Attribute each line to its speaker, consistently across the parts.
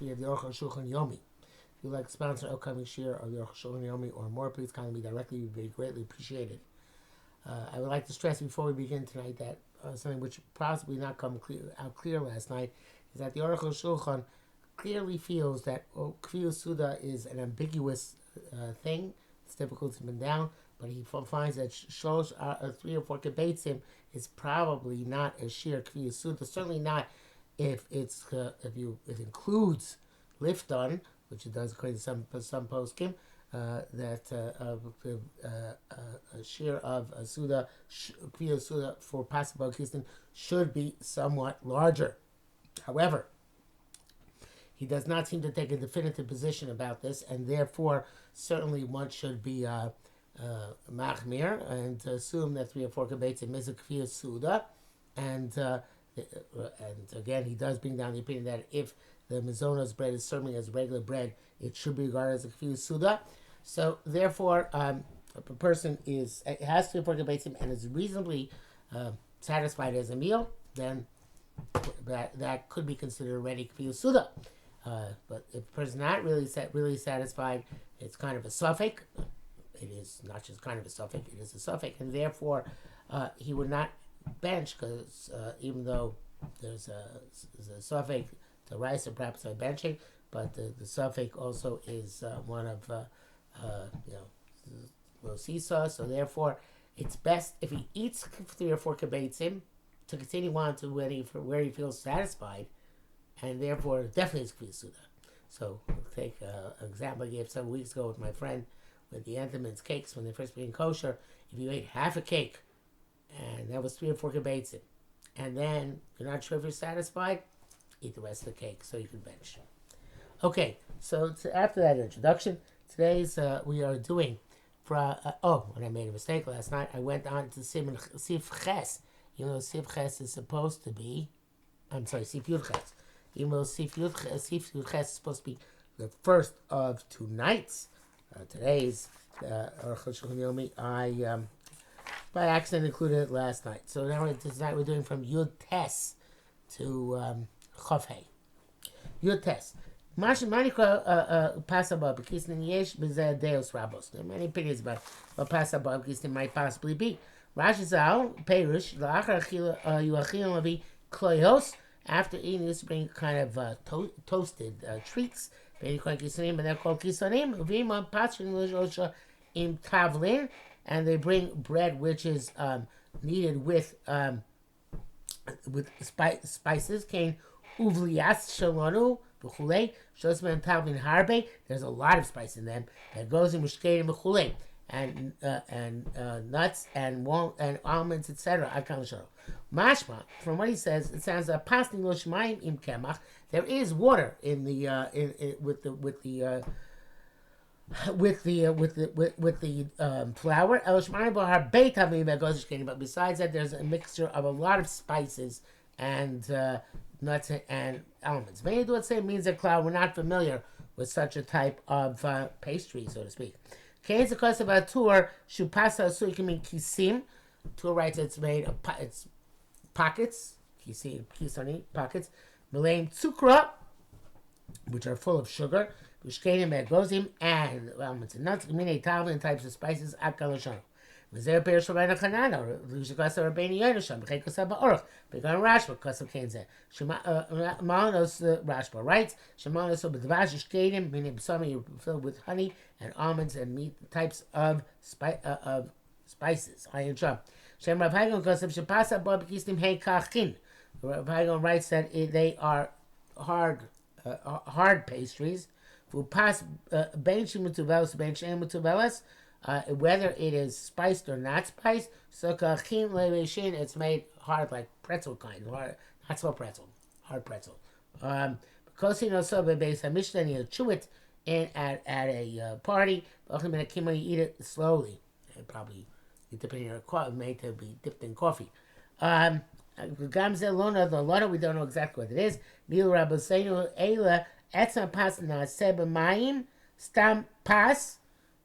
Speaker 1: via the Arukh HaShulchan Yomi. If you'd like to sponsor upcoming share of the Arukh HaShulchan Yomi or more, please contact me directly. It would be greatly appreciated. I would like to stress before we begin tonight that something which possibly not come out clear last night is that the Arukh HaShulchan clearly feels that Kviyus Suda is an ambiguous thing. It's difficult to pin down, but he finds that 3 or 4 Kebetzim is probably not a sheer Kviyus Suda. Certainly not if it includes Lifton, which it does according to some poskim. That a share of a Suda, Kviyus Suda for possible Kistin should be somewhat larger. However, he does not seem to take a definitive position about this, and therefore, certainly one should be machmir and assume that 3 or 4 kebetzim is a Kviyus Suda, and again, he does bring down the opinion that if the Mizonos bread is serving as regular bread, it should be regarded as a Kviyus Suda. So, therefore, if a person has 3 or 4 kebetzim and is reasonably satisfied as a meal, then that could be considered already Kviyus Suda. But if a person is not really satisfied, it's kind of a suffix. It is not just kind of a suffix, it is a suffix, and therefore he would not bench, because even though there's a suffix to rice or perhaps by benching, but the suffix also is one of low seesaw, so therefore it's best if he eats 3 or 4 kebetzim to continue on to where he feels satisfied, and therefore definitely it's Kviyus Suda. So take an example I gave some weeks ago with my friend with the Entenmann's cakes when they first became kosher. If you ate half a cake, and that was 3 or 4 kebetzim, and then you're not sure if you're satisfied, eat the rest of the cake so you can bench. Okay, so after that introduction, today's we are doing when I made a mistake last night, I went on to Sif Ches. You know, Sif Ches is supposed to be, Sif Yud Ches. Even though Sif Yud Ches is supposed to be the first of 2 nights, today's Arukh HaShulchan Yomi, I by accident included it last night. So now tonight we're doing from Yud Tes to Chof Hei. Yud Tes. Manikra Pasaba Bekisnin Yesh Bezeh Deus Rabos. There are many opinions about what Pasaba Bekisnin might possibly be. Rashi Zal Perush La'achar Yuachil Lavi Kloyos. After eating this, bring kind of toasted treats. And they're called kisonim. Vima patrin l'osha im tavlin, and they bring bread which is kneaded with spices. Kain uvlias shalonu b'chulei shosman tavlin harbe. There's a lot of spice in them. That goes in mushkedim b'chulei. And nuts and almonds, etc. Mashma, from what he says, it sounds like pasning lo shmayim im kemach. There is water in the flour. But besides that, there's a mixture of a lot of spices and nuts and almonds. Many do say it means that we're not familiar with such a type of pastry, so to speak. Kain's the cost of a tour. Shupasa suikim kisim. Tour writes it's made of it's pockets. Kisani pockets. Milaim tsukra, which are full of sugar. Bushkenim egozim and almonds and nuts. Many Italian types of spices. Akalashano. Mizer perish Rabbeinu Chanana. Lushikasa Rabbeinu Yonusham. Bechekasa ba'orach. Began Rashba. Kasa Kainze. Shemanos Rashba writes. Shemanos b'dvash ishkedim. Meaning some filled with honey and almonds and meat types of spices. Ayin Sham. Shem Rav Hagon Kasa Shapasa Barbekistim Hey Kachin. Rav Hagon writes that they are hard pastries. Fupas ben shimutuvelas ben shemutuvelas. Whether it is spiced or not spiced, so kachin levishin, it's made hard like pretzel kind, hard, not so pretzel, hard pretzel. Because he knows so based on Mishnah, you chew it in at a party. You eat it slowly, and probably you dip it in your coffee, made to be dipped in coffee. Gamze lona, the lona, we don't know exactly what it is. Mil rabosenu eila etzam pas na seba mayim stam pas.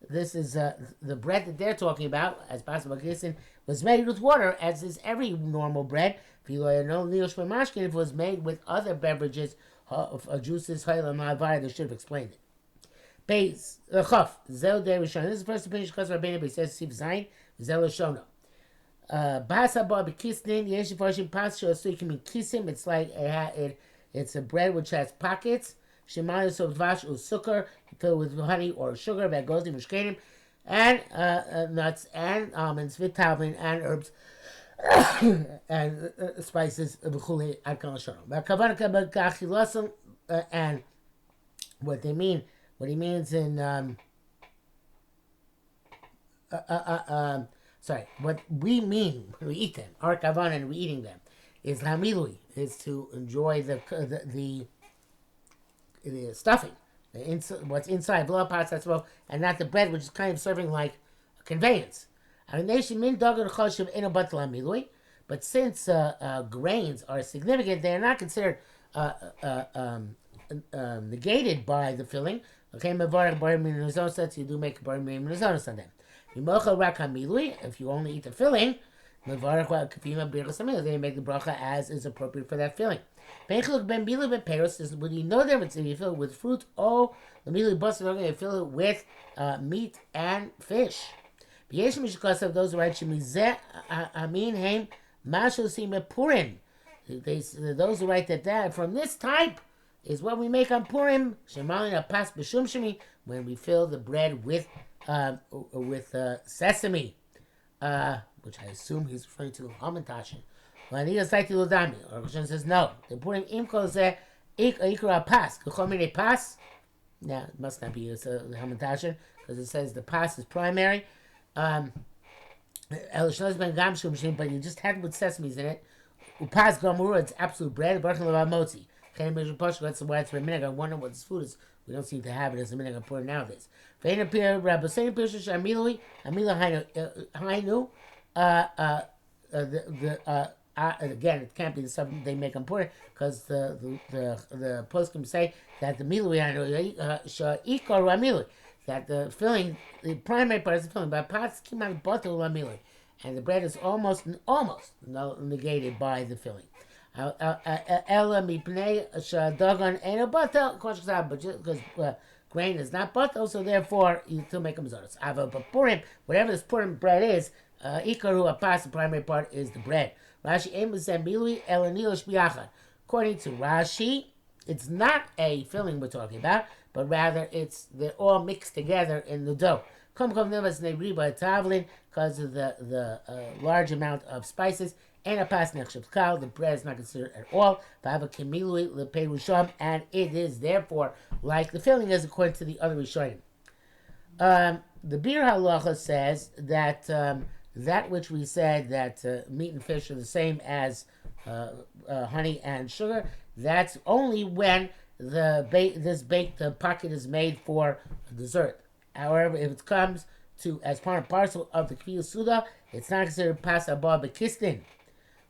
Speaker 1: This is the bread that they're talking about, as possible was made with water, as is every normal bread. If it was made with other beverages, juices, they should have explained it. Beis Chaf Zel De Rishon. This is the first opinion because Rabbeinu Beis says Siv Zayin Zel Shono. Basa Bar Bekisnin Yesh Farshim Pas Shosui Kimin Kisim. It's like it's a bread which has pockets. Shemaya So Dvash Usukar filled with honey or sugar that goes in Mishkenim, and nuts and almonds, vitamin and herbs and spices. V'chuli Adkan Shono. And what they mean. What he means in, what we mean when we eat them, Arukh HaShulchan and we eating them, is hamilui, is to enjoy the stuffing, what's inside, blood parts, that's well, and not the bread, which is kind of serving like a conveyance. But since grains are significant, they are not considered negated by the filling. Okay, Mavarach Barim Minazonos, you do make a Barim Minazonos on them. If you only eat the filling, Mavarach Kafima Birlasamil, they make the bracha as is appropriate for that filling. Benchiluk Ben Bila Ben Peros is when you know the difference if you fill it with fruit or the Mili Boston, you fill it with meat and fish. Yesh Mishkasav, those who write Shemizeh Amin Haim Mashu Sima Purim. Those who write that from this type is what we make on Purim, Shemalin Apas B'Shum Shemi, when we fill the bread with sesame, which I assume he's referring to Hamantashin. When he is like Lodami, or Hashem says no. The Purim Imko Zeh Ikra Pas, Kuchomine Pas. Now it must not be Hamantashin because it says the Pas is primary. El Shlosh Ben Gam Shum Shemi, but you just had it with sesames in it. Upas Gomura, it's absolute bread. Baruch Levav Motzi. That's why it's for a minute. I wonder what this food is. We don't seem to have it as a minute. I put it nowadays. Again, it can't be the stuff they make on Purim because the poskim say that the milui that the filling, the primary part is the filling, but parts came out bottle milui, and the bread is almost negated by the filling. Ella mipnei shadagon ain't a butter, because grain is not butter, so therefore you still make a mazoros. Ava Purim, whatever this Purim bread is, ikaru apas, the primary part is the bread. Rashi emazem milui elanilish biachad. According to Rashi, it's not a filling we're talking about, but rather they're all mixed together in the dough. Because of the large amount of spices. And a pas nechshav kal, the bread is not considered at all. And it is therefore like the filling is according to the other Rishonim. The Bir Halacha says that that which we said that meat and fish are the same as honey and sugar, that's only when this baked pocket is made for dessert. However, if it comes to as part and parcel of the Kfiyah Suda, it's not considered pas abba bekistin.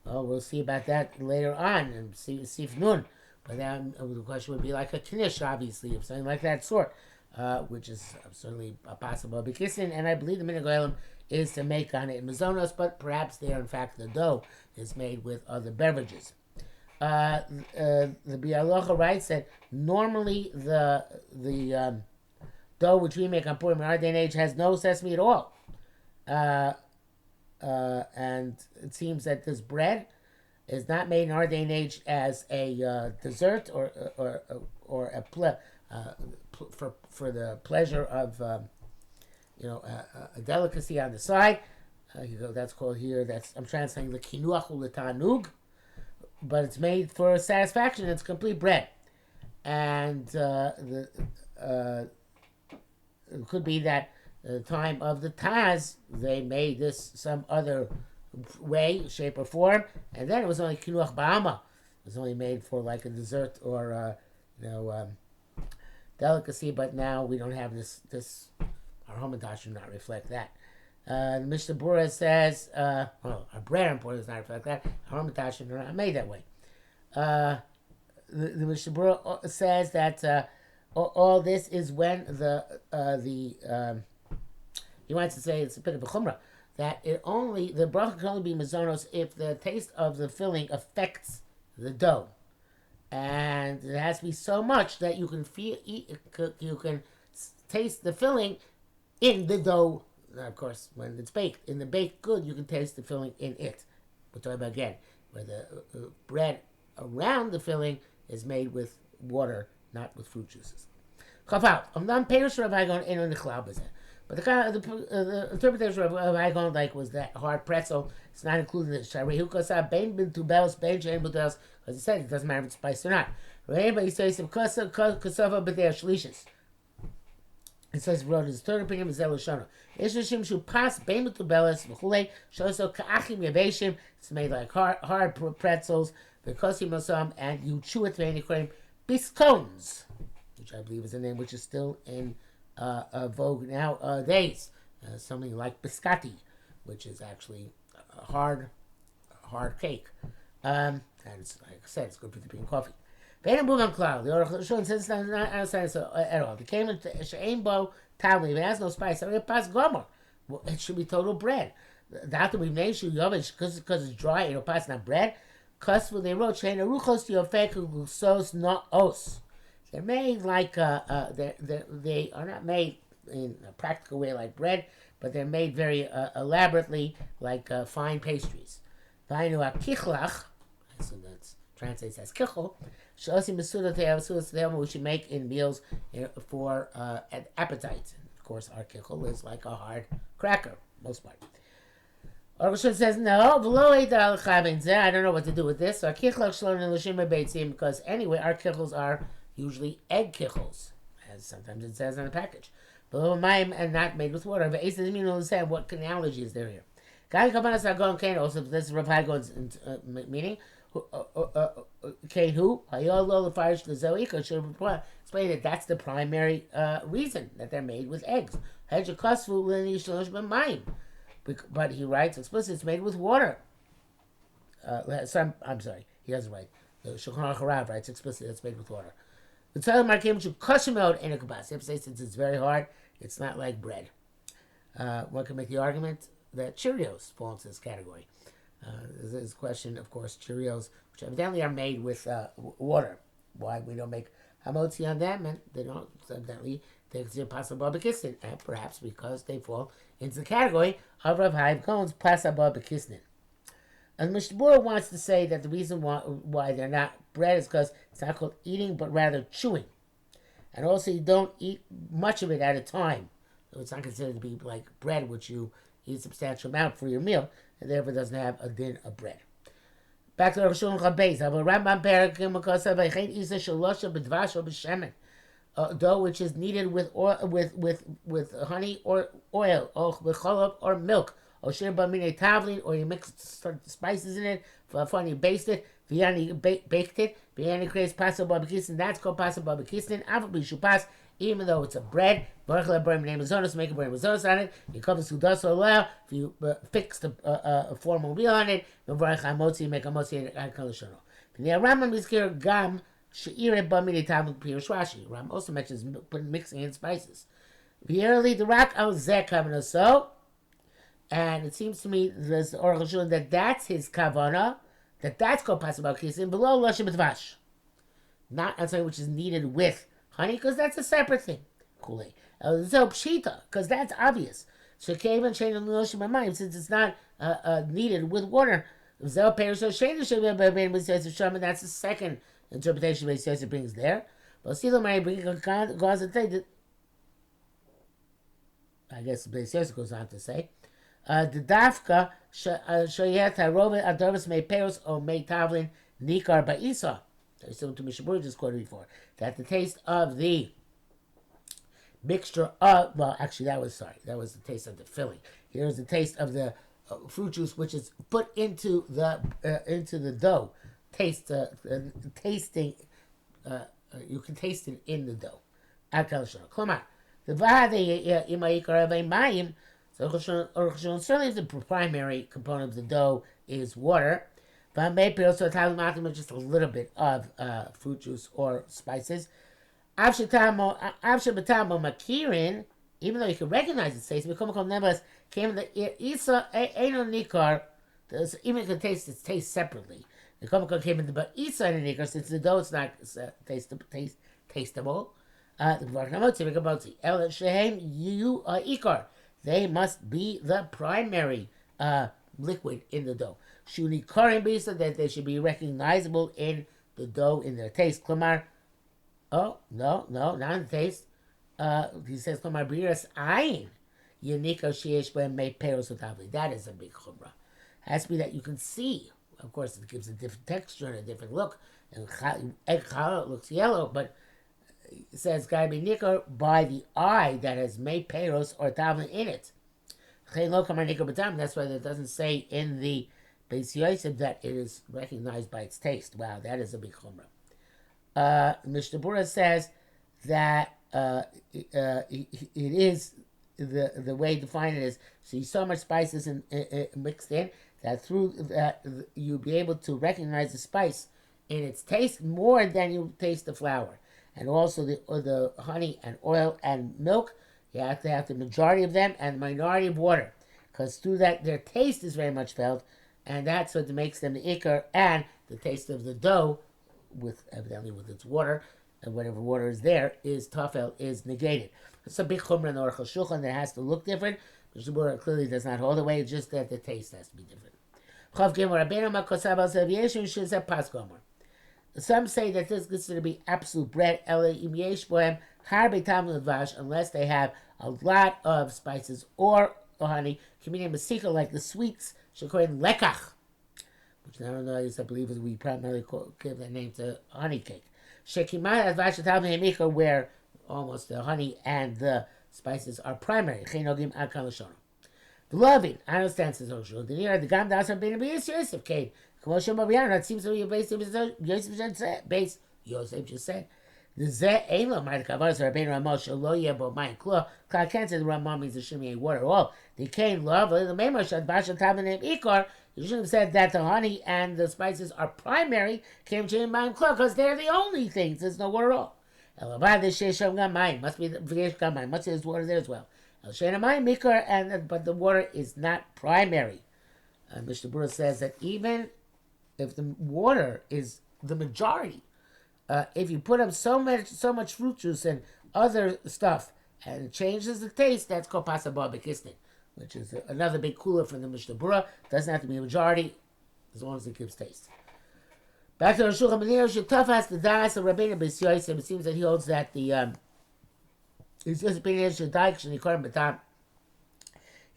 Speaker 1: Well, we'll see about that later on and see if Nun. But then the question would be like a knish, obviously, of something like that sort, which is certainly possible. And I believe the minhag olam is to make on it mazonos, but perhaps there, in fact, the dough is made with other beverages. The Bialocha writes that normally the dough which we make on Purim in our day and age has no sesame at all. And it seems that this bread is not made in our day and age as a dessert or for the pleasure of a delicacy on the side. That's called here. I'm translating the kinuach u'letanug, but it's made for satisfaction. It's complete bread, and it could be that the time of the Taz, they made this some other way, shape, or form, and then it was only kinuach ba'ama. It was only made for like a dessert or delicacy, but now we don't have this. Our Hamantash do not reflect that. The Mishnah Berurah says, our bread and pork does not reflect that. Our Hamantash are not made that way. The Mishnah Berurah says that all this is when he wants to say it's a bit of a chumrah, that the bracha can only be mazonos if the taste of the filling affects the dough. and it has to be so much that you can you can taste the filling in the dough. Now, of course, when it's baked in the baked good, you can taste the filling in it. We're talking about again where the bread around the filling is made with water, not with fruit juices. Chafal. Amnam Peirush Rav Agon in the cloud is it. But the interpretation of Rav Agon like was that hard pretzel. It's not included in the Sharehu Kasa Bain Bin Tubelos Bain Shain Butelos because he said it doesn't matter if it's spiced or not. But he says Kasa Kasava B'Dei Shlishis. It says wrote his third opinion is Eloshana. Ishashim Shu Pas Bain Tubelos V'Chulei Shoso Ka'achim Yaveshim. It's made like hard pretzels because he masam and you chew it to cream biscones, which I believe is a name which is still in vogue nowadays. Something like biscotti, which is actually a hard cake. And it's, like I said, it's good for the coffee. The Arukh HaShulchan says it's not outside at all. It came into She'ain Tavli. If it has no spice, it should be total bread. The after we've named Yovich because it's dry, it'll pass not bread. Because they wrote She'ain Aruchos Yofek Sos not os. They're made like they are not made in a practical way like bread, but they're made very elaborately like fine pastries. Vainu akichlach, so that translates as kichel. Shosim mesuda te'av we should make in meals for appetite. Of course, our kichel is like a hard cracker, most part. Arukh HaShulchan says no. I don't know what to do with this. Because anyway, our kichels are usually egg kichels, as sometimes it says on the package. And not made with water. But Ace doesn't mean to understand what analogy is there here. Also, this is Rav Hagon's meaning. Kain who? Should explain that that's the primary reason that they're made with eggs. But he writes explicitly it's made with water. I'm sorry, he doesn't write. The Shulchan Aruch writes explicitly it's made with water. The Tzaddik Markim should custom out in a kabas. If since it's very hard, it's not like bread. One can make the argument that Cheerios fall into this category. There's a question, of course, Cheerios, which evidently are made with water. Why we don't make hamotzi on them, and they don't evidently they consider pasa barbekisnin, and perhaps because they fall into the category of Rav Chaim Cohen's pasa barbekisnin. And Mishnah wants to say that the reason why they're not bread is because it's not called eating, but rather chewing. And also you don't eat much of it at a time. So it's not considered to be like bread, which you eat a substantial amount for your meal, and therefore doesn't have a din of bread. Back to Arukh HaShulchan Chabeis. Rambam Perak Makasa V'chein Isa Shalosha B'dvash or B'shemen. Dough which is kneaded with honey or oil, or with cholov or milk. Or shir b'minei tavlin, or you mix spices in it, and you baste it, v'yani baked it, v'yani creates pasa barbekisnin, that's called pasa barbekisnin, aval b'shupas, even though it's a bread, baruch le'b'rem b'nei mazonos, make a b'nei mazonos on it, you cover sudas allow, if you fix a formal meal on it, v'varech hamotzi, make a motzi at kalashono. V'nei Rambam izkir gam, she'ire b'minei tavlin pirush Rashi. Rambam also mentions mixing in spices. V'yerli the rak al zeh kavanah so. And it seems to me there's Arukh HaShulchan that that's his kavana, that's called pasa barbekisnin below lashem b'dvash, not something which is needed with honey, because that's a separate thing. Kulei so pshita, because that's obvious. Shekevan shein lashem b'mayim, since it's not needed with water. Zel perisho shein lashem b'mayim b'sayis shaman. That's the second interpretation that it brings there. But see, the bring goes to say that. I guess B'sayis goes on to say. The dafka shoyet harovet adarvas mei peros or mei tavlin nikar ba'isa. Similar to Mishnah just quoted before. That the taste of the mixture of that was the taste of the filling. Here's the taste of the fruit juice, which is put into the dough. Tasting. You can taste it in the dough. Klamar the vade imayikar of a mayim. So certainly the primary component of the dough is water. But maybe also just a little bit of fruit juice or spices. Even though you can recognize its taste, even if you can taste its taste separately. The Komaka came in the Ba'isa and the Nikar, since the dough is not tasteable. The Varkamotzi, Vikamotzi. El Shehem, you Ikar. They must be the primary liquid in the dough. Shuni Karim Bisa, that they should be recognizable in the dough in their taste. Klamar, oh, no, not in the taste. He says, Klamar Biras Ayin. Yanika Shiesh Ben May Peros Otavli. That is a big chumrah. Has to be that you can see. Of course, it gives a different texture and a different look. And egg challah looks yellow, but it says gotta be nikar by the eye that has May Peros or Tavlin in it. That's why it doesn't say in the Beis Yosef that it is recognized by its taste. Wow, that is a big chumrah. Mishnah Berurah says that it is the way to find it is see so much spices mixed in that through that you'll be able to recognize the spice in its taste more than you taste the flour, and also the honey and oil and milk. You have to have the majority of them and the minority of water, because through that their taste is very much felt, and that's what makes them the ikar. And the taste of the dough, with evidently with its water and whatever water is there, is tafel, is negated. It's a big chumrah in Arukh HaShulchan that has to look different. Mishnah Berurah clearly does not hold the way, it's just that the taste has to be different. Some say that this is considered to be absolute bread, unless they have a lot of spices or honey, like the sweets, lekach, which nowadays I believe we primarily give that name to honey cake. Where almost the honey and the spices are primary. Beloved, I understand, says Arukh. The Gam Dasar Ben Yosef came. It seems to be a base Yosef just said. The Zeh Elo might have covered Rabbeinu Ramosh Lo Yebo Mayin Klo. Can't say the Ramah means there shouldn't be any water at all. The cane love the Memosh at Basha Tamanim Ikor. You shouldn't have said that the honey and the spices are primary. Came to Mayin Klo because they're the only things. There's no water at all. Elavad the Shesham Gamayim must be the V'yesh Gamayim. Must be there's water there as well. El Shena Mayim Mikor, and but the water is not primary. Mishnah Berurah says that even if the water is the majority, if you put up so much fruit juice and other stuff and it changes the taste, that's called pasabah bekisnin, which is another big cooler from the Mishnah Berurah. Doesn't have to be a majority as long as it gives taste. Back to Arukh HaShulchan, Shetafas the Das of Rabbeinu Beis Yosef. It seems that he holds that the it's just opinion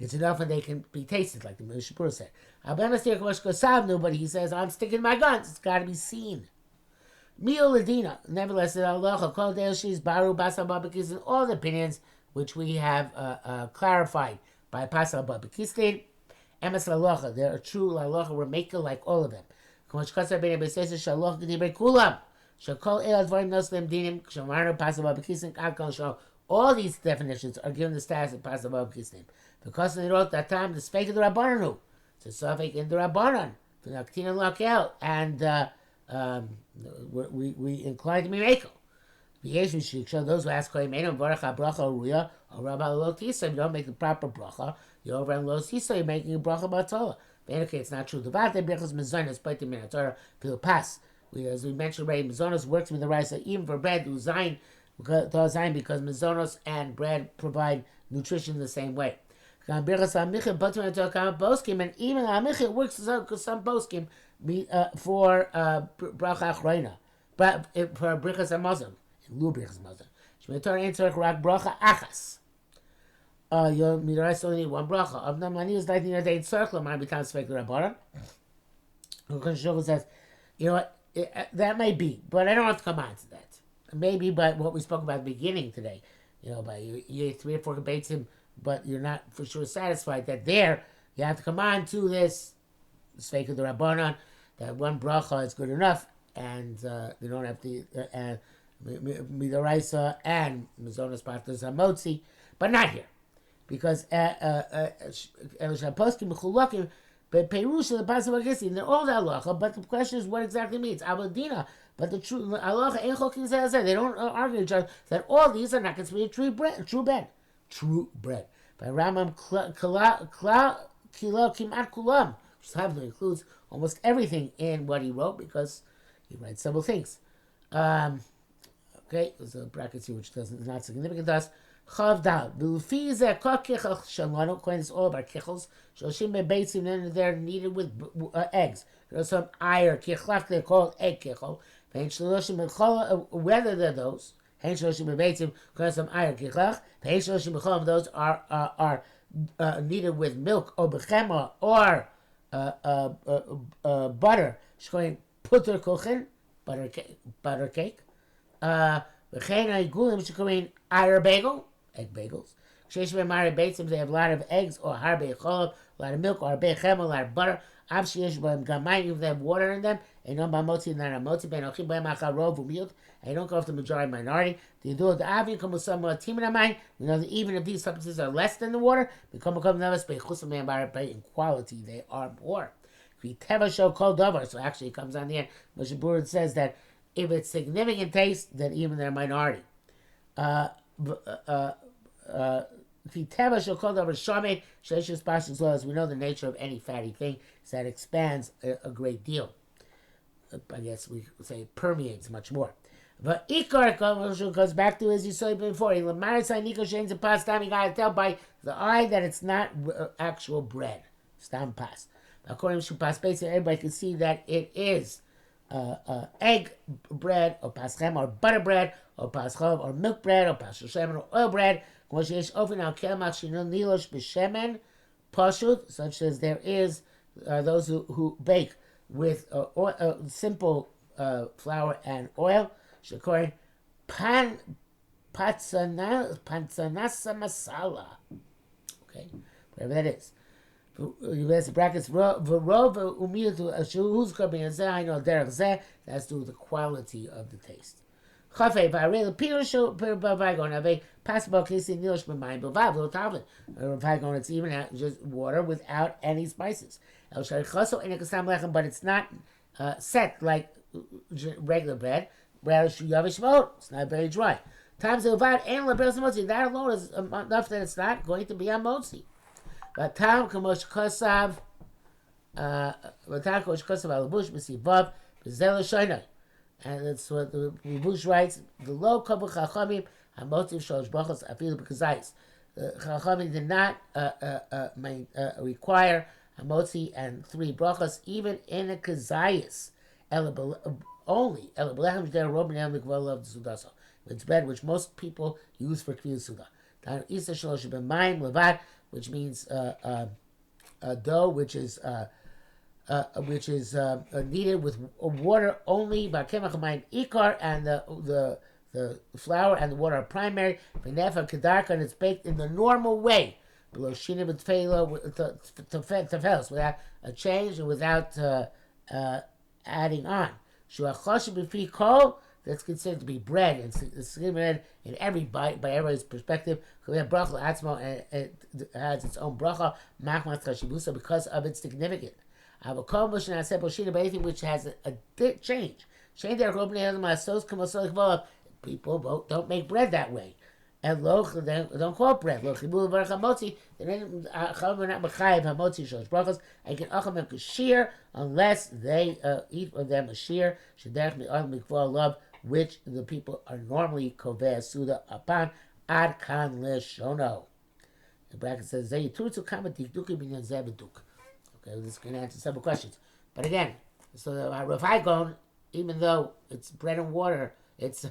Speaker 1: it's enough and they can be tasted, like the Mishnah Berurah said. But he says, I'm sticking my guns. It's got to be seen. Ladina. Nevertheless, Allah called Baru Basal Babakis, and all the opinions which we have clarified by Pasal Babakistin. Emes Lalacha. They're a true Lalacha. We're making like all of them. All these definitions are given the status of Pasal Babakistin. Because they wrote that time, the Speke of the Rabbanan, it's a Safek in the Rabbanan, the Naktin and Lakel, and we inclined to be Mekel. Those who ask, you don't make the proper bracha, you're over on Lo Tisa, you're making a bracha batola. Okay, it's not true. The Vate Brechos Mezonos, Paitim Minatora, Pil Pas. As we mentioned already, Mezonos works with the rice, even for bread, Uzain, because Mezonos and bread provide nutrition the same way. And even Amichim works some poskim for bracha achrona, but for brichas hamazon, lu brichas hamazon. Shmeitor ain't tzarich rak bracha achas. You only need one bracha. Of them, I is like the other day in circle. Might be time to speak to Rabbanan. Arukh says, you know what, that may be, but I don't have to come on to that. Maybe, but what we spoke about at the beginning today, by you ate 3 or 4 kibbetzim, but you're not for sure satisfied that there you have to come on to this Sveik of the Rabbanan, that one bracha is good enough, and you don't have to midaraisa and mizonos patas hamotzi, but not here, because poskim mechulakim beperush the pasuk agisin, they're all that halacha, but the question is what exactly means avadina. But the true halacha ein chokin zeh. They don't argue each other that all these are not considered true bread. True bread. By Ramam kilo kimat kulam, which includes almost everything in what he wrote because he writes several things. Okay, there's a bracket here which is not significant to us. Chav dal. V'lufi zeh kol kichel shalano. According to all of our kichels, shoshim bebeitzim, then they're needed with eggs. There's some iron kichlach. They call it egg kichel. Whether they're those, because some iron kichlach. Those are needed with milk or bechema or butter. Shkoin puter kuchen, butter cake. Iron bagel, egg bagels. They have a lot of eggs or harbe cholov, a lot of milk or bechem, a lot of butter. If they have water in them, and you don't go off the majority minority. We know that even if these substances are less than the water, in quality they are more. So actually it comes on the end. Moshe Burd says that if it's significant taste, then even they're minority. As we know, the nature of any fatty thing is that it expands a great deal. I guess we could say it permeates much more. But Ikar goes back to as you saw before. You gotta tell by the eye that it's not actual bread. Stam pas. According to pas basic, everybody can see that it is egg bread or paschem or butter bread or paschov or milk bread or pashemen or oil bread. Such as there is those who bake with simple flour and oil. Shekori panzanasa masala. Okay, whatever that is. That's the brackets. I know that's due to the quality of the taste. It's even just water without any spices. But it's not set like regular bread. It's not very dry. That alone is enough that it's not going to be a motzi. And that's what the Bush writes. The low kavu chachamim hamotiv shalosh brachos afilu b'kazayis. The chachamim did not require hamotzi and 3 brachos even in a kazayis. Only it's bread which most people use for kviyas suda. Which means a dough which is kneaded with water only. Ikar and the flour and the water are primary. And it's baked in the normal way, below shina without a change and without adding on. That's considered to be bread, and it's bread in every bite by everybody's perspective. We have bracha atzmo, and it has its own bracha because of its significance. But anything which has a change. People don't make bread that way. And don't call it bread. They can shear unless they eat with them a shear. Love, which the people are normally koveh suda upon ad kan leshono. The bracket says okay, this is going to answer several questions. But again, so the Rav Hai, even though it's bread and water, it's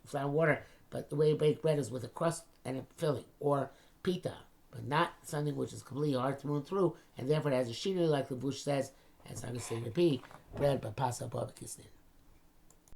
Speaker 1: flour and water, but the way you bake bread is with a crust and a filling, or pita, but not something which is completely hard to move through, and therefore it has a shinu, like the Bush says, as I'm going to say, bread, but pasa above kisnin.